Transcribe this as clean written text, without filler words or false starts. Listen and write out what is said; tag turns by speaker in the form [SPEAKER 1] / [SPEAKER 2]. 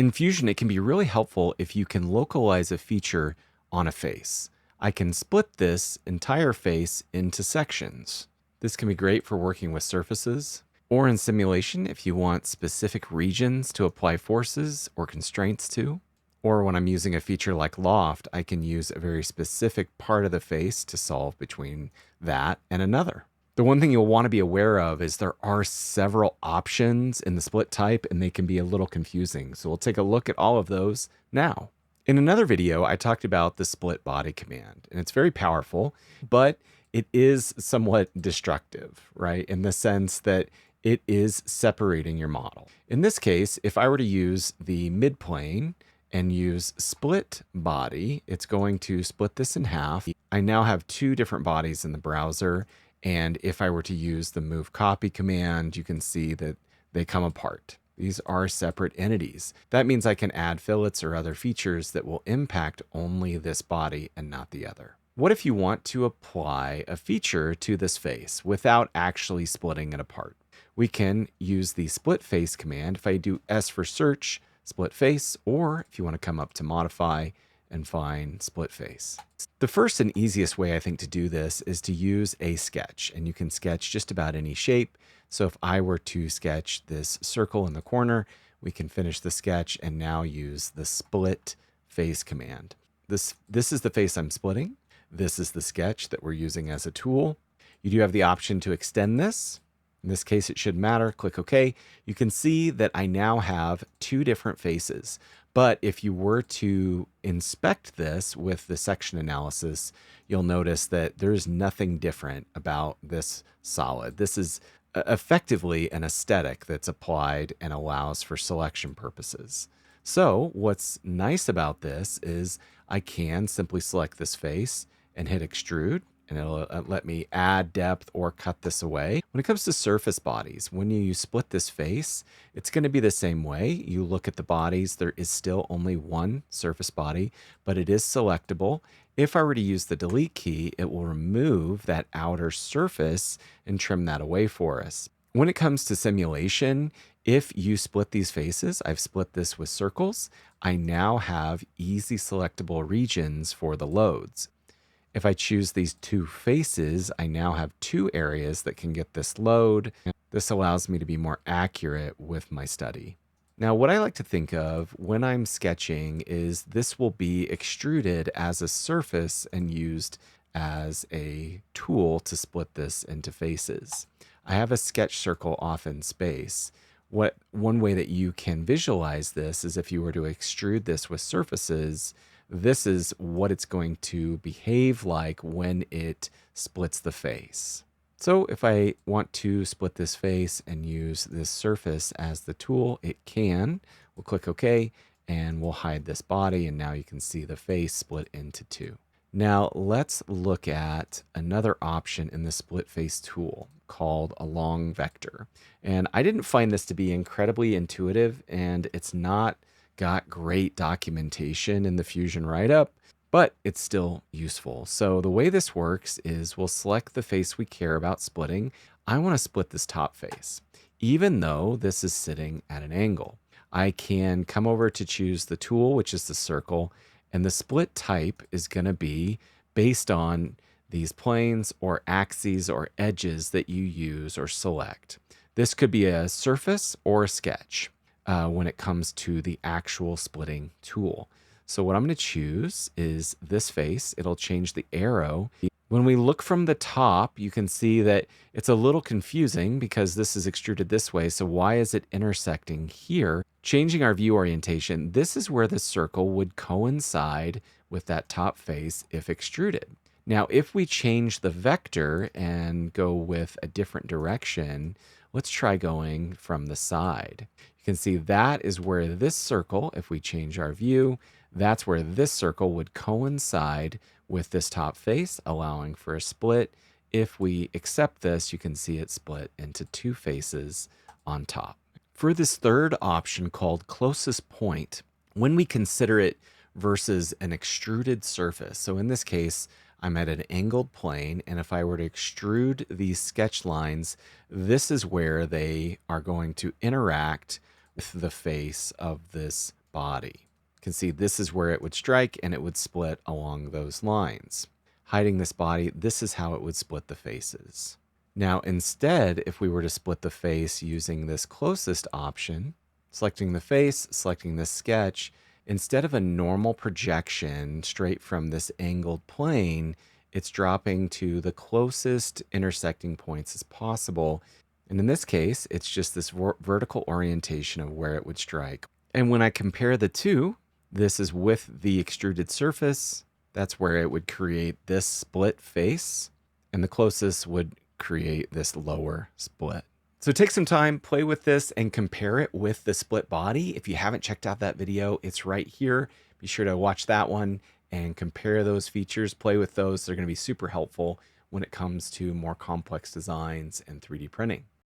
[SPEAKER 1] In Fusion, it can be really helpful if you can localize a feature on a face. I can split this entire face into sections. This can be great for working with surfaces, or in simulation if you want specific regions to apply forces or constraints to. Or when I'm using a feature like loft, I can use a very specific part of the face to solve between that and another. The one thing you'll want to be aware of is there are several options in the split type and they can be a little confusing. So we'll take a look at all of those now. In another video, I talked about the split body command, and it's very powerful, but it is somewhat destructive, right? In the sense that it is separating your model. In this case, if I were to use the midplane and use split body, it's going to split this in half. I now have two different bodies in the browser. And if I were to use the move copy command, you can see that they come apart. These are separate entities. That means I can add fillets or other features that will impact only this body and not the other. What if you want to apply a feature to this face without actually splitting it apart? We can use the split face command. If I do S for search, split face, or if you want to come up to modify and find split face. The first and easiest way I think to do this is to use a sketch, and you can sketch just about any shape. So if I were to sketch this circle in the corner, we can finish the sketch and now use the split face command. This is the face I'm splitting. This is the sketch that we're using as a tool. You do have the option to extend this. In this case, it should matter. Click OK. You can see that I now have two different faces. But if you were to inspect this with the section analysis, you'll notice that there's nothing different about this solid. This is effectively an aesthetic that's applied and allows for selection purposes. So what's nice about this is I can simply select this face and hit extrude, and it'll let me add depth or cut this away. When it comes to surface bodies, when you split this face, it's going to be the same way. You look at the bodies, there is still only one surface body, but it is selectable. If I were to use the delete key, it will remove that outer surface and trim that away for us. When it comes to simulation, if you split these faces, I've split this with circles, I now have easy selectable regions for the loads. If I choose these two faces, I now have two areas that can get this load. This allows me to be more accurate with my study. Now, what I like to think of when I'm sketching is this will be extruded as a surface and used as a tool to split this into faces. I have a sketch circle off in space. One way that you can visualize this is if you were to extrude this with surfaces, this is what it's going to behave like when it splits the face. So if I want to split this face and use this surface as the tool, it can. We'll click OK, and we'll hide this body, and now you can see the face split into two. Now let's look at another option in the split face tool called a long vector. And I didn't find this to be incredibly intuitive, and it's not got great documentation in the Fusion write-up, but it's still useful. So the way this works is we'll select the face we care about splitting. I want to split this top face, even though this is sitting at an angle. I can come over to choose the tool, which is the circle, and the split type is going to be based on these planes or axes or edges that you use or select. This could be a surface or a sketch when it comes to the actual splitting tool. So what I'm going to choose is this face. It'll change the arrow. When we look from the top, you can see that it's a little confusing because this is extruded this way. So why is it intersecting here? Changing our view orientation, this is where the circle would coincide with that top face if extruded. Now, if we change the vector and go with a different direction, let's try going from the side. You can see that is where this circle, if we change our view, that's where this circle would coincide with this top face, allowing for a split. If we accept this, you can see it split into two faces on top. For this third option called closest point, when we consider it versus an extruded surface, so in this case, I'm at an angled plane, and if I were to extrude these sketch lines, this is where they are going to interact with the face of this body. You can see this is where it would strike and it would split along those lines. Hiding this body, this is how it would split the faces. Now, instead, if we were to split the face using this closest option, selecting the face, selecting this sketch, instead of a normal projection straight from this angled plane, it's dropping to the closest intersecting points as possible. And in this case, it's just this vertical orientation of where it would strike. And when I compare the two, this is with the extruded surface. That's where it would create this split face, and the closest would create this lower split. So take some time, play with this, and compare it with the split body. If you haven't checked out that video, it's right here. Be sure to watch that one and compare those features, play with those. They're going to be super helpful when it comes to more complex designs and 3D printing.